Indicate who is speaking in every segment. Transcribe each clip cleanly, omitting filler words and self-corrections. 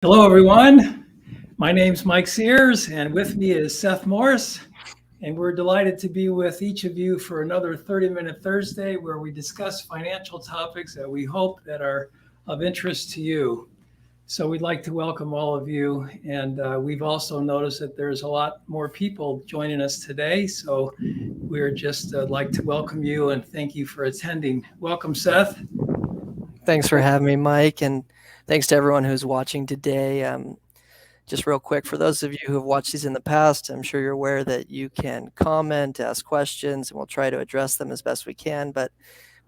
Speaker 1: Hello, everyone. My name's Mike Sears, and with me is Seth Morris. And we're delighted to be with each of you for another 30-minute Thursday where we discuss financial topics that we hope that are of interest to you. So we'd like to welcome all of you. And we've also noticed that there's a lot more people joining us today. So we're just like to welcome you and thank you for attending. Welcome, Seth.
Speaker 2: Thanks for having me, Mike, and thanks to everyone who's watching today. Just real quick, for those of you who have watched these in the past, I'm sure you're aware that you can comment, ask questions, and we'll try to address them as best we can. But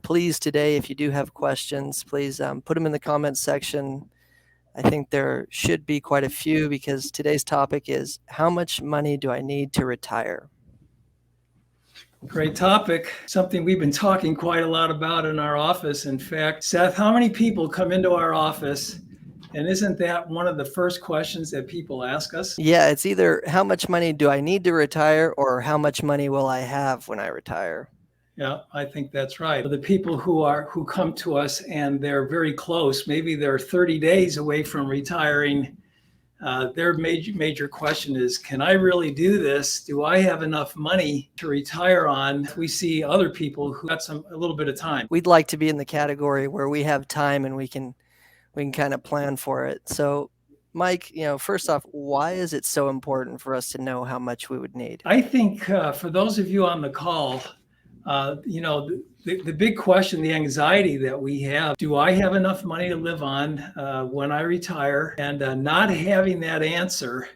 Speaker 2: please, today, if you do have questions, please put them in the comments section. I think there should be quite a few because today's topic is how much money do I need to retire?
Speaker 1: Great topic. Something we've been talking quite a lot about in our office. In fact, Seth, how many people come into our office? And isn't that one of the first questions that people ask us?
Speaker 2: Yeah, it's either how much money do I need to retire or how much money will I have when I retire?
Speaker 1: Yeah, I think that's right. The people who come to us and they're very close, maybe they're 30 days away from retiring. Their major question is, can I really do this? Do I have enough money to retire on? We see other people who got a little bit of time.
Speaker 2: We'd like to be in the category where we have time and we can kind of plan for it. So, Mike, first off, why is it so important for us to know how much we would need?
Speaker 1: I think for those of you on the call, the big question, the anxiety that we have, do I have enough money to live on when I retire? And not having that answer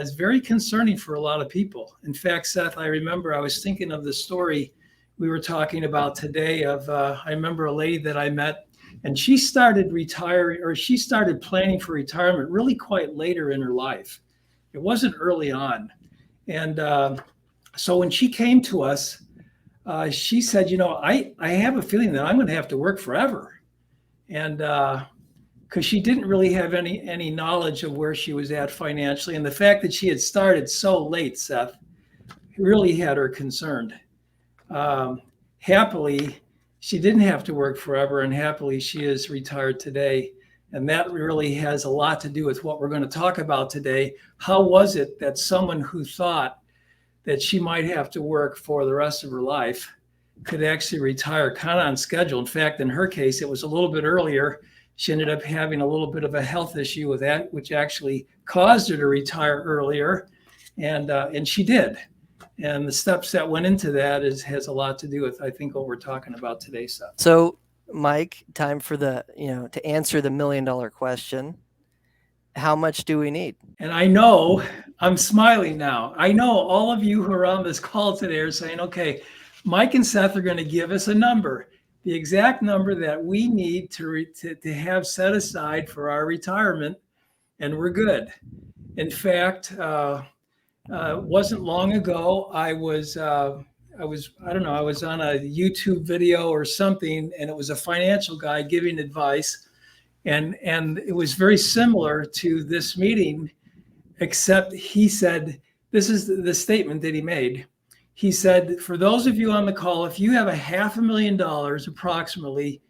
Speaker 1: is very concerning for a lot of people. In fact, Seth, I remember I was thinking of the story we were talking about today I remember a lady that I met, and she started retiring, or she started planning for retirement really quite later in her life. It wasn't early on. And so when she came to us, she said, I have a feeling that I'm going to have to work forever. And because she didn't really have any knowledge of where she was at financially. And the fact that she had started so late, Seth, really had her concerned. Happily, she didn't have to work forever. And happily, she is retired today. And that really has a lot to do with what we're going to talk about today. How was it that someone who thought that she might have to work for the rest of her life could actually retire kind of on schedule? In fact, in her case, it was a little bit earlier. She ended up having a little bit of a health issue with that, which actually caused her to retire earlier. And she did. And the steps that went into that has a lot to do with, I think, what we're talking about today, Seth.
Speaker 2: So, Mike, time for to answer the $1 million question. How much do we need?
Speaker 1: And I know, I'm smiling now. I know all of you who are on this call today are saying, okay, Mike and Seth are going to give us a number, the exact number that we need to have set aside for our retirement, and we're good. In fact, wasn't long ago, I was on a YouTube video or something, and it was a financial guy giving advice. And it was very similar to this meeting, except he said, this is the statement that he made. He said, for those of you on the call, if you have $500,000 approximately,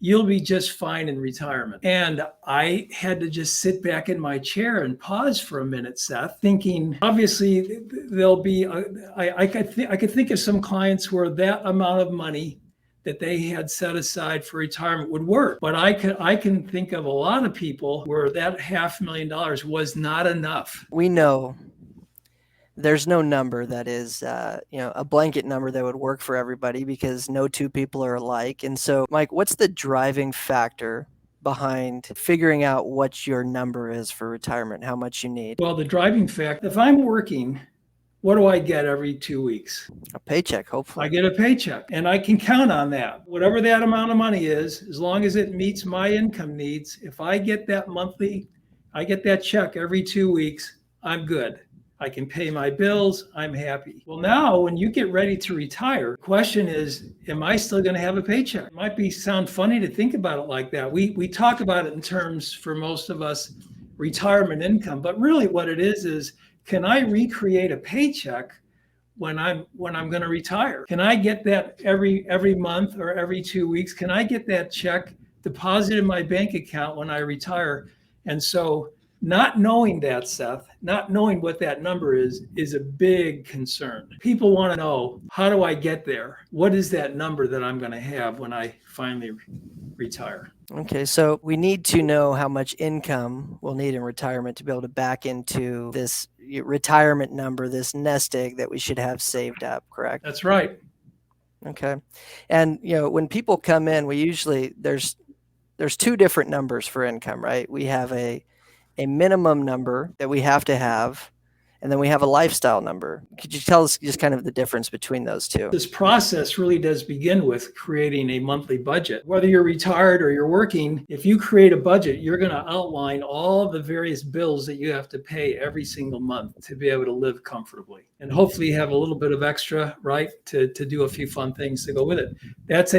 Speaker 1: you'll be just fine in retirement. And I had to just sit back in my chair and pause for a minute, Seth, thinking, obviously there'll be, I could think of some clients where that amount of money that they had set aside for retirement would work. But I can think of a lot of people where that $500,000 was not enough.
Speaker 2: We know there's no number that is, a blanket number that would work for everybody because no two people are alike. And so, Mike, what's the driving factor behind figuring out what your number is for retirement, how much you need?
Speaker 1: Well, the driving factor, if I'm working, what do I get every 2 weeks?
Speaker 2: A paycheck, hopefully.
Speaker 1: I get a paycheck, and I can count on that. Whatever that amount of money is, as long as it meets my income needs, if I get that monthly, I get that check every 2 weeks, I'm good. I can pay my bills, I'm happy. Well, now when you get ready to retire, the question is, am I still going to have a paycheck? It might sound funny to think about it like that. We talk about it in terms, for most of us, retirement income, but really what it is can I recreate a paycheck when I'm going to retire? Can I get that every month or every 2 weeks? Can I get that check deposited in my bank account when I retire? And so not knowing that, Seth, not knowing what that number is a big concern. People want to know, how do I get there? What is that number that I'm going to have when I finally retire?
Speaker 2: Okay, so we need to know how much income we'll need in retirement to be able to back into this retirement number, this nest egg that we should have saved up, correct?
Speaker 1: That's right.
Speaker 2: Okay. And when people come in, we usually there's two different numbers for income, right? We have a minimum number that we have to have, and then we have a lifestyle number. Could you tell us just kind of the difference between those two?
Speaker 1: This process really does begin with creating a monthly budget. Whether you're retired or you're working, if you create a budget, you're going to outline all the various bills that you have to pay every single month to be able to live comfortably. And hopefully you have a little bit of extra, right, to do a few fun things to go with it. That's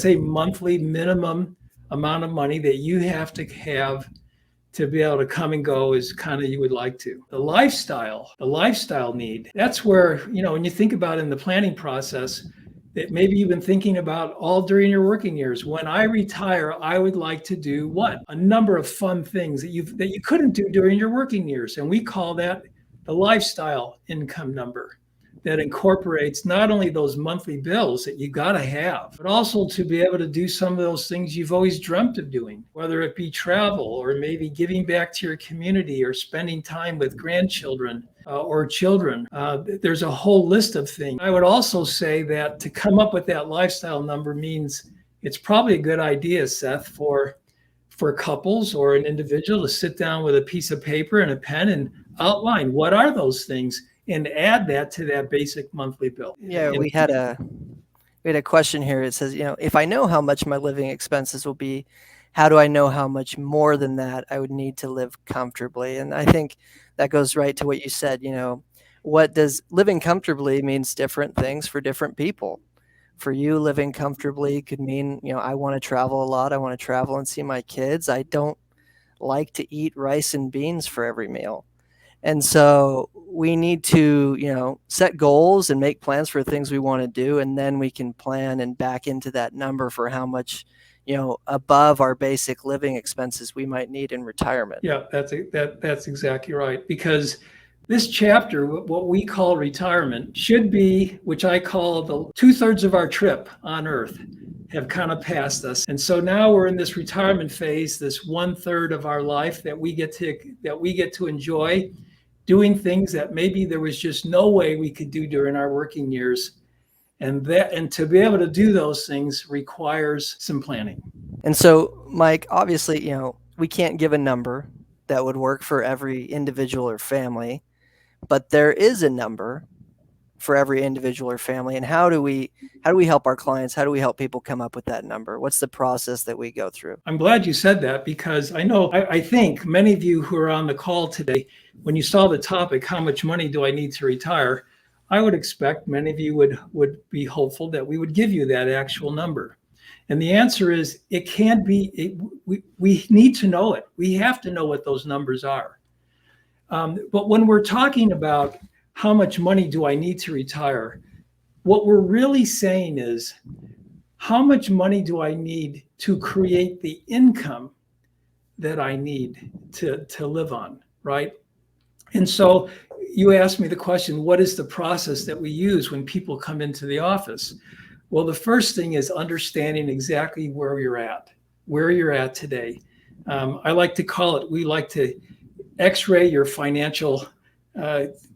Speaker 1: a monthly minimum amount of money that you have to be able to come and go as kind of you would like to. The lifestyle need, that's where, when you think about in the planning process, that maybe you've been thinking about all during your working years. When I retire, I would like to do what? A number of fun things that you couldn't do during your working years. And we call that the lifestyle income number. That incorporates not only those monthly bills that you got to have, but also to be able to do some of those things you've always dreamt of doing, whether it be travel or maybe giving back to your community or spending time with grandchildren or children. There's a whole list of things. I would also say that to come up with that lifestyle number means it's probably a good idea, Seth, for couples or an individual to sit down with a piece of paper and a pen and outline what are those things and add that to that basic monthly bill.
Speaker 2: Yeah, we had a question here. It says, if I know how much my living expenses will be, how do I know how much more than that I would need to live comfortably? And I think that goes right to what you said. What does living comfortably means different things for different people. For you, living comfortably could mean, I want to travel a lot. I want to travel and see my kids. I don't like to eat rice and beans for every meal. And so we need to, set goals and make plans for things we want to do. And then we can plan and back into that number for how much, above our basic living expenses we might need in retirement.
Speaker 1: Yeah, that's exactly right. Because this chapter, what we call retirement, should be, which I call the 2/3 of our trip on Earth, have kind of passed us. And so now we're in this retirement phase, this 1/3 of our life that we get to enjoy, doing things that maybe there was just no way we could do during our working years. And to be able to do those things requires some planning.
Speaker 2: And so, Mike, obviously, we can't give a number that would work for every individual or family, but there is a number for every individual or family. And how do we help our clients? How do we help people come up with that number? What's the process that we go through?
Speaker 1: I'm glad you said that, because I think many of you who are on the call today, when you saw the topic, how much money do I need to retire? I would expect many of you would be hopeful that we would give you that actual number. And the answer is it can't be, we need to know it. We have to know what those numbers are. But when we're talking about how much money do I need to retire, what we're really saying is, how much money do I need to create the income that I need to live on, right? And so you asked me the question, what is the process that we use when people come into the office? Well, the first thing is understanding exactly where you're at today. I like to call it, we like to x-ray your financial,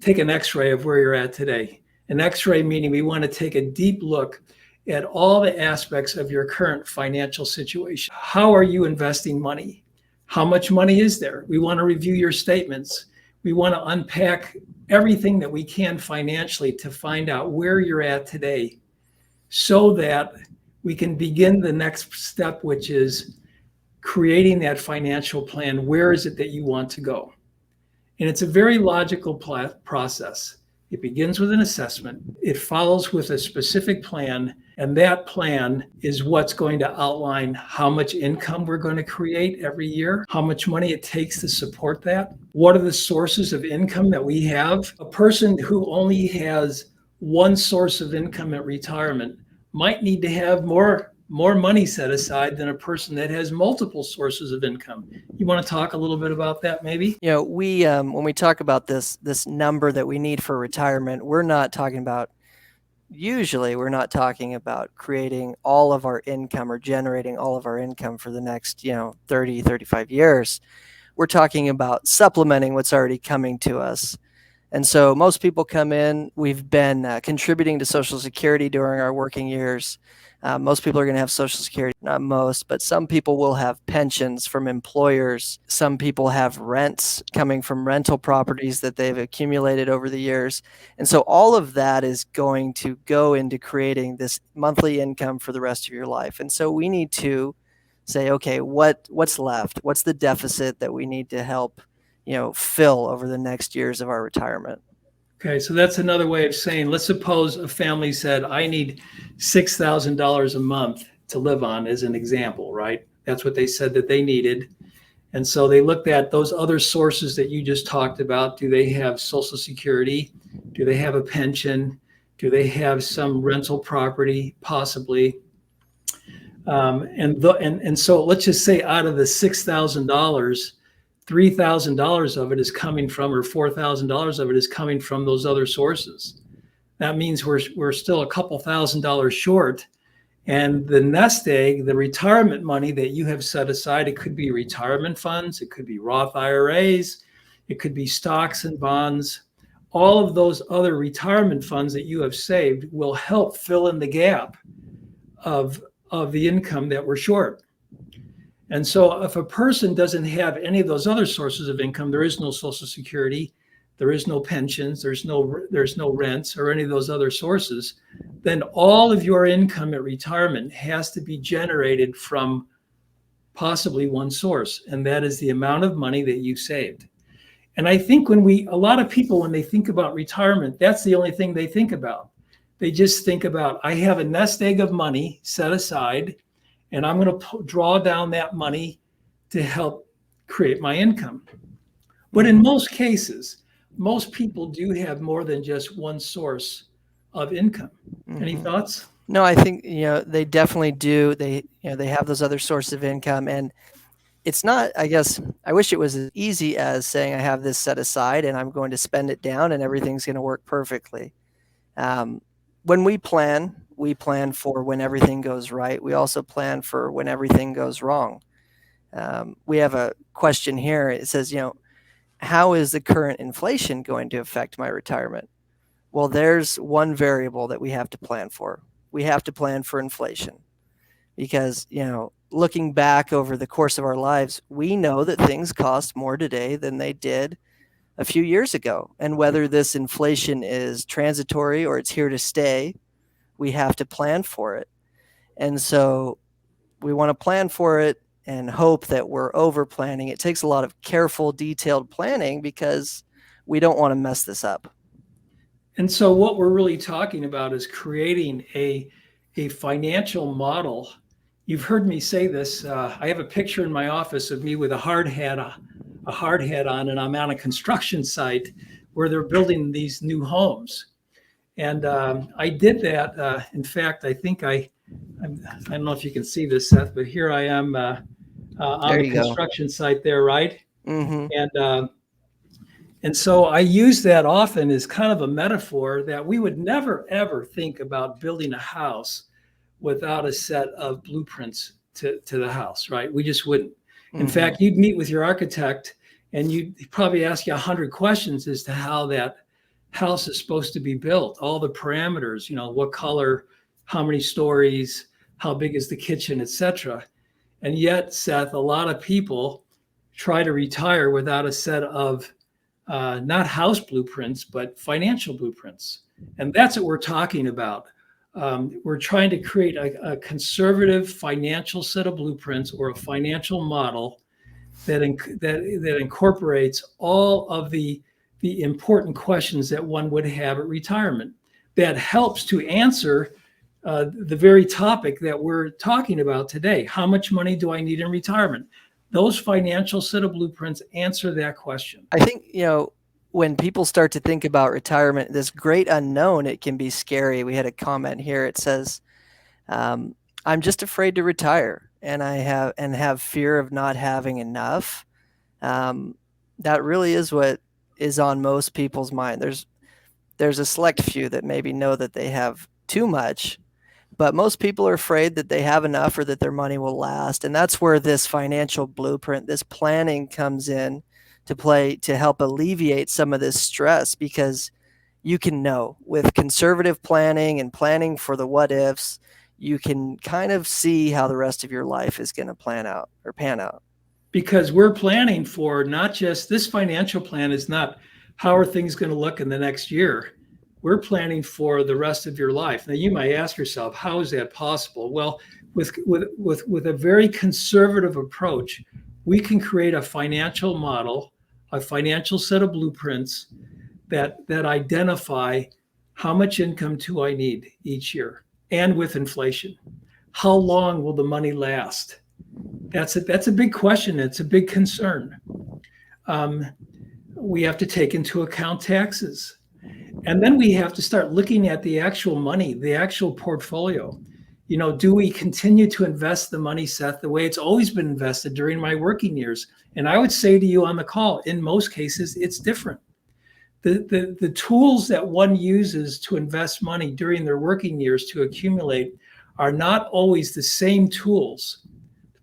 Speaker 1: take an x-ray of where you're at today. An x-ray meaning we want to take a deep look at all the aspects of your current financial situation. How are you investing money? How much money is there? We want to review your statements. We want to unpack everything that we can financially to find out where you're at today, so that we can begin the next step, which is creating that financial plan. Where is it that you want to go? And it's a very logical process. It begins with an assessment. It follows with a specific plan. And that plan is what's going to outline how much income we're going to create every year, how much money it takes to support that. What are the sources of income that we have? A person who only has one source of income at retirement might need to have more more money set aside than a person that has multiple sources of income. You want to talk a little bit about that, maybe?
Speaker 2: We when we talk about this number that we need for retirement, we're not talking about usually we're not talking about creating all of our income or generating all of our income for the next 30 35 years. We're talking about supplementing what's already coming to us. And so most people come in, we've been contributing to Social Security during our working years. Most people are going to have Social Security, not most, but some people will have pensions from employers. Some people have rents coming from rental properties that they've accumulated over the years. And so all of that is going to go into creating this monthly income for the rest of your life. And so we need to say, okay, what's left? What's the deficit that we need to help fill over the next years of our retirement?
Speaker 1: Okay, so that's another way of saying, let's suppose a family said, I need $6,000 a month to live on, as an example, right? That's what they said that they needed. And so they looked at those other sources that you just talked about. Do they have Social Security? Do they have a pension? Do they have some rental property? Possibly. And so let's just say out of the $6,000, $3,000 of it is coming from, or $4,000 of it is coming from those other sources. That means we're still a couple $1,000s short. And the nest egg, the retirement money that you have set aside, it could be retirement funds, it could be Roth IRAs, it could be stocks and bonds. All of those other retirement funds that you have saved will help fill in the gap of the income that we're short. And so if a person doesn't have any of those other sources of income, there is no Social Security, there is no pensions, there's no rents or any of those other sources, then all of your income at retirement has to be generated from possibly one source, and that is the amount of money that you saved. And I think a lot of people, when they think about retirement, that's the only thing they think about. They just think about, I have a nest egg of money set aside, and I'm going to draw down that money to help create my income. But in most cases, most people do have more than just one source of income. Any thoughts?
Speaker 2: No, I think they definitely do. They have those other sources of income, and it's not. I guess I wish it was as easy as saying I have this set aside and I'm going to spend it down and everything's going to work perfectly. When we plan for when everything goes right. We also plan for when everything goes wrong. We have a question here. It says, how is the current inflation going to affect my retirement? Well, there's one variable that we have to plan for. We have to plan for inflation because, looking back over the course of our lives, we know that things cost more today than they did a few years ago. And whether this inflation is transitory or it's here to stay, we have to plan for it. And so we want to plan for it and hope that we're over planning. It takes a lot of careful, detailed planning because we don't want to mess this up.
Speaker 1: And so what we're really talking about is creating a financial model. You've heard me say this. I have a picture in my office of me with a hard hat on, and I'm on a construction site where they're building these new homes. And I did that. In fact, I think I don't know if you can see this, Seth, but here I am on the construction site there, right?
Speaker 2: Mm-hmm.
Speaker 1: And so I use that often as kind of a metaphor that we would never, ever think about building a house without a set of blueprints to the house, right? We just wouldn't. In fact, you'd meet with your architect and you'd probably ask you 100 questions as to how that house is supposed to be built, all the parameters, what color, how many stories, how big is the kitchen, etc. And yet, Seth, a lot of people try to retire without a set of not house blueprints, but financial blueprints. And that's what we're talking about. We're trying to create a conservative financial set of blueprints or a financial model that incorporates all of the important questions that one would have at retirement, that helps to answer the very topic that we're talking about today. How much money do I need in retirement? Those financial set of blueprints answer that question.
Speaker 2: I think, when people start to think about retirement, this great unknown, it can be scary. We had a comment here. It says, I'm just afraid to retire, and I have fear of not having enough. Um, that really is what is on most people's mind. There's a select few that maybe know that they have too much, but most people are afraid that they have enough or that their money will last. And that's where this financial blueprint, this planning comes in to play to help alleviate some of this stress, because you can know with conservative planning and planning for the what ifs, you can kind of see how the rest of your life is going to plan out or pan out.
Speaker 1: Because we're planning for not just this financial plan is not how are things going to look in the next year. We're planning for the rest of your life. Now you might ask yourself, how is that possible? Well, with a very conservative approach, we can create a financial model, a financial set of blueprints that identify how much income do I need each year, and with inflation, how long will the money last? That's a big question. It's a big concern. Um, we have to take into account taxes. And then we have to start looking at the actual money, the actual portfolio. Do we continue to invest the money, Seth, the way it's always been invested during my working years? And I would say to you on the call, in most cases, it's different. The tools that one uses to invest money during their working years to accumulate are not always the same tools.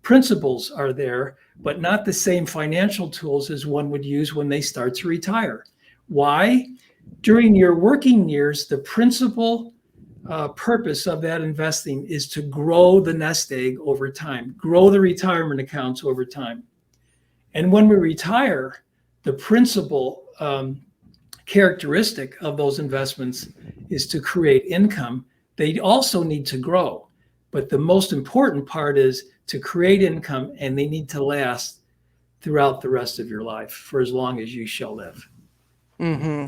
Speaker 1: Principles are there, but not the same financial tools as one would use when they start to retire. Why? During your working years, the principal purpose of that investing is to grow the nest egg over time, grow the retirement accounts over time. And when we retire, the principal characteristic of those investments is to create income. They also need to grow. But the most important part is to create income, and they need to last throughout the rest of your life for as long as you shall live.
Speaker 2: Mm-hmm.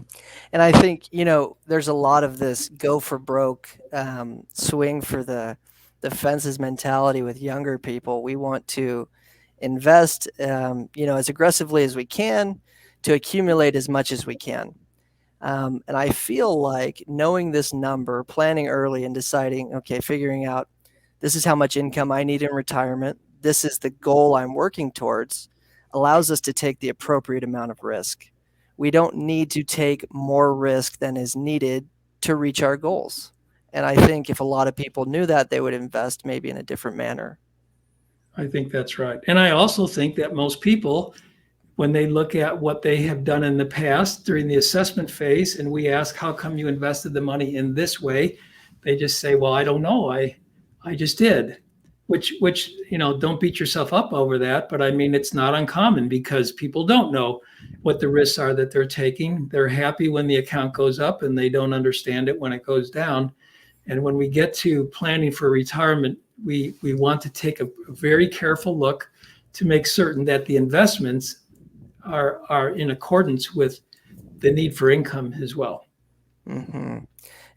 Speaker 2: And I think, there's a lot of this go for broke, swing for the fences mentality with younger people. We want to invest, as aggressively as we can to accumulate as much as we can. And I feel like knowing this number, planning early and deciding, okay, figuring out this is how much income I need in retirement, this is the goal I'm working towards, allows us to take the appropriate amount of risk. We don't need to take more risk than is needed to reach our goals. And I think if a lot of people knew that, they would invest maybe in a different manner.
Speaker 1: I think that's right. And I also think that most people, when they look at what they have done in the past during the assessment phase, and we ask, how come you invested the money in this way? They just say, well, I don't know. I just did, which, don't beat yourself up over that. But I mean, it's not uncommon because people don't know what the risks are that they're taking. They're happy when the account goes up and they don't understand it when it goes down. And when we get to planning for retirement, we want to take a very careful look to make certain that the investments are in accordance with the need for income as well.
Speaker 2: Mm-hmm.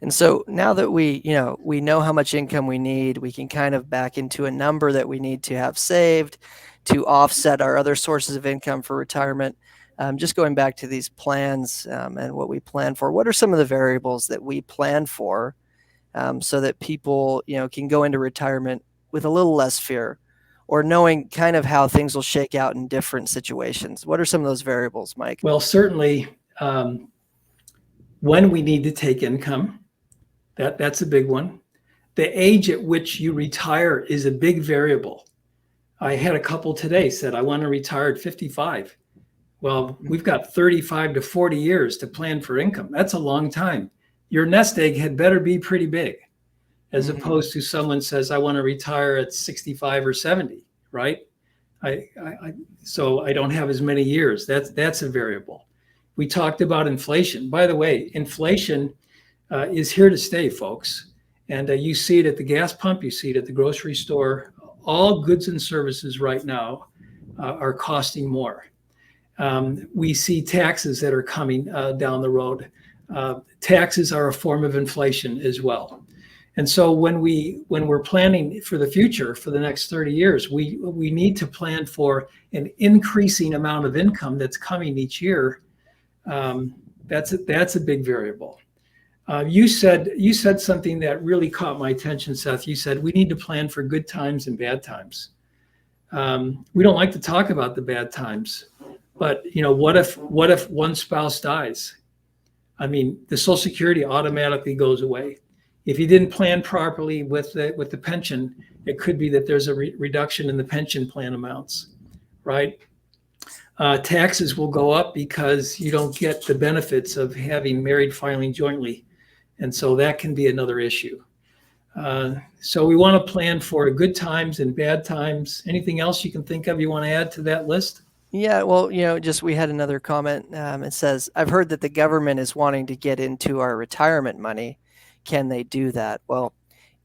Speaker 2: And so now that we know how much income we need, we can kind of back into a number that we need to have saved to offset our other sources of income for retirement. Just going back to these plans and what we plan for, what are some of the variables that we plan for so that people, can go into retirement with a little less fear, or knowing kind of how things will shake out in different situations? What are some of those variables, Mike?
Speaker 1: Well, certainly when we need to take income, that's a big one. The age at which you retire is a big variable. I had a couple today said, I want to retire at 55. Well, we've got 35 to 40 years to plan for income. That's a long time. Your nest egg had better be pretty big, as opposed to someone says, I want to retire at 65 or 70, right? So I don't have as many years. That's a variable. We talked about inflation. By the way, inflation is here to stay, folks. And you see it at the gas pump, you see it at the grocery store. All goods and services right now are costing more. We see taxes that are coming down the road. Taxes are a form of inflation as well. And so when we're planning for the future, for the next 30 years, we need to plan for an increasing amount of income that's coming each year. That's a big variable. You said something that really caught my attention, Seth. You said we need to plan for good times and bad times. We don't like to talk about the bad times, but what if one spouse dies? I mean, the Social Security automatically goes away. If you didn't plan properly with the pension, it could be that there's a reduction in the pension plan amounts, right? Taxes will go up because you don't get the benefits of having married filing jointly. And so that can be another issue. So we want to plan for good times and bad times. Anything else you can think of you want to add to that list?
Speaker 2: Yeah, well, just we had another comment. It says, I've heard that the government is wanting to get into our retirement money. Can they do that? Well,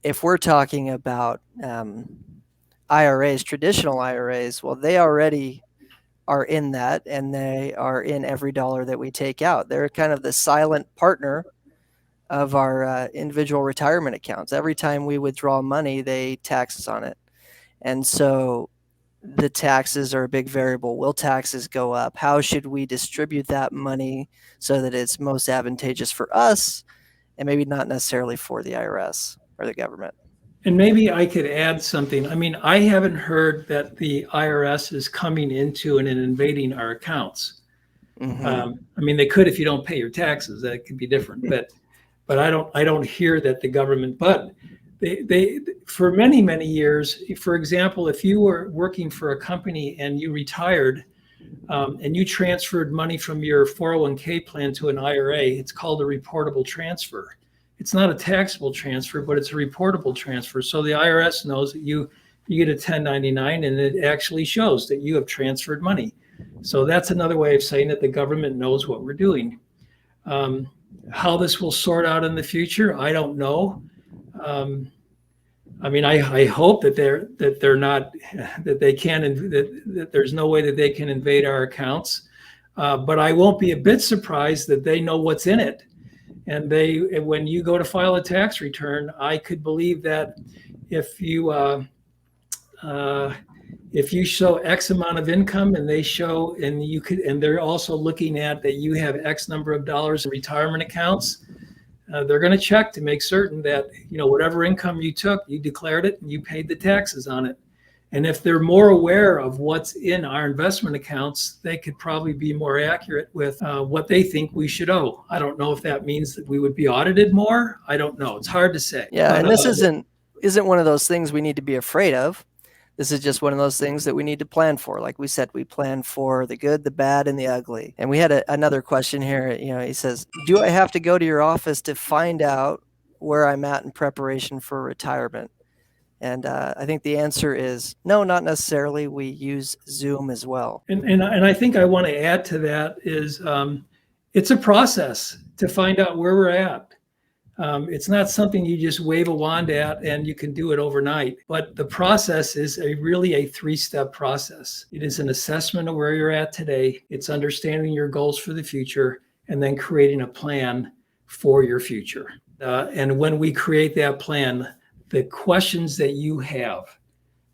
Speaker 2: if we're talking about IRAs, traditional IRAs, well, they already are in that, and they are in every dollar that we take out. They're kind of the silent partner of our individual retirement accounts. Every time we withdraw money, they tax us on it. And so the taxes are a big variable. Will taxes go up? How should we distribute that money so that it's most advantageous for us and maybe not necessarily for the IRS or the government?
Speaker 1: And maybe I could add something. I mean, I haven't heard that the IRS is coming into and invading our accounts. I mean, they could if you don't pay your taxes. That could be different. But I don't hear that the government. But they for many years. For example, if you were working for a company and you retired, and you transferred money from your 401k plan to an IRA, it's called a reportable transfer. It's not a taxable transfer, but it's a reportable transfer. So the IRS knows that you get a 1099, and it actually shows that you have transferred money. So that's another way of saying that the government knows what we're doing. How this will sort out in the future, I don't know. I mean, I hope that they're not, that they can, that there's no way that they can invade our accounts. But I won't be a bit surprised that they know what's in it. And when you go to file a tax return, I could believe that if you show X amount of income, and they show, and they're also looking at that you have X number of dollars in retirement accounts, they're going to check to make certain that whatever income you took, you declared it and you paid the taxes on it. And if they're more aware of what's in our investment accounts, they could probably be more accurate with what they think we should owe. I don't know if that means that we would be audited more. I don't know. It's hard to say.
Speaker 2: Yeah, and this isn't one of those things we need to be afraid of. This is just one of those things that we need to plan for. Like we said, we plan for the good, the bad, and the ugly. And we had another question here. He says, do I have to go to your office to find out where I'm at in preparation for retirement? And I think the answer is no, not necessarily. We use Zoom as well.
Speaker 1: And I think I want to add to that is it's a process to find out where we're at. It's not something you just wave a wand at and you can do it overnight. But the process is really a 3-step process. It is an assessment of where you're at today. It's understanding your goals for the future, and then creating a plan for your future. And when we create that plan, the questions that you have: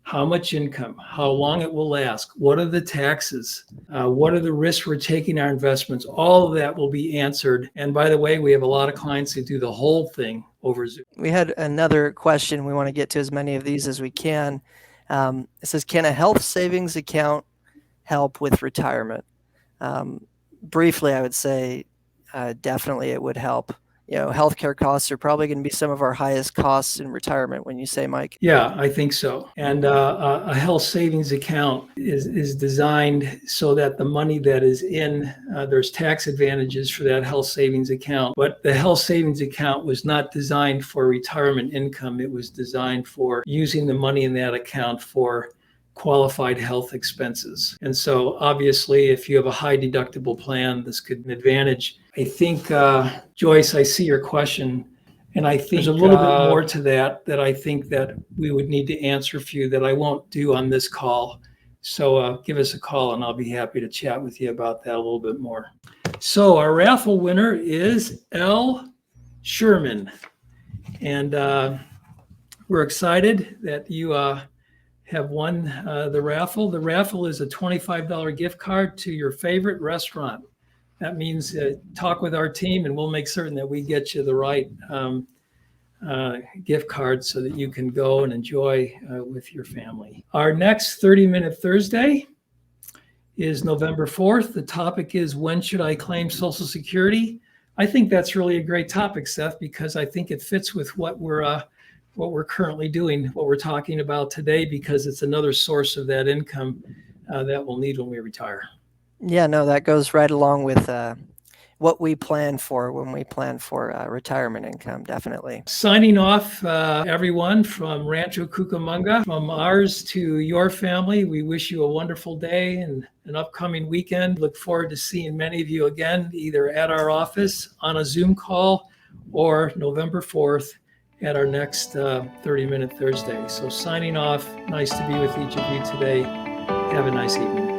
Speaker 1: how much income, how long it will last, what are the taxes, what are the risks we're taking our investments, all of that will be answered. And by the way, we have a lot of clients who do the whole thing over Zoom.
Speaker 2: We had another question. We want to get to as many of these as we can. It says, can a health savings account help with retirement? Briefly, I would say definitely it would help. Healthcare costs are probably going to be some of our highest costs in retirement, when you say, Mike.
Speaker 1: Yeah, I think so. And a health savings account is designed so that the money that is in, there's tax advantages for that health savings account. But the health savings account was not designed for retirement income. It was designed for using the money in that account for qualified health expenses. And so obviously, if you have a high deductible plan, this could be an advantage. I think, Joyce, I see your question, and I think there's a little bit more to that I think that we would need to answer for you that I won't do on this call. So give us a call, and I'll be happy to chat with you about that a little bit more. So our raffle winner is L. Sherman, and we're excited that you have won the raffle. The raffle is a $25 gift card to your favorite restaurant. that means talk with our team, and we'll make certain that we get you the right gift card so that you can go and enjoy with your family. Our next 30-minute Thursday is November 4th. The topic is, when should I claim Social Security? I think that's really a great topic, Seth, because I think it fits with what we're currently doing, what we're talking about today, because it's another source of that income that we'll need when we retire.
Speaker 2: Yeah, no, that goes right along with what we plan for when we plan for retirement income, definitely.
Speaker 1: Signing off, everyone, from Rancho Cucamonga, from ours to your family. We wish you a wonderful day and an upcoming weekend. Look forward to seeing many of you again, either at our office on a Zoom call or November 4th at our next 30-minute Thursday. So signing off, nice to be with each of you today. Have a nice evening.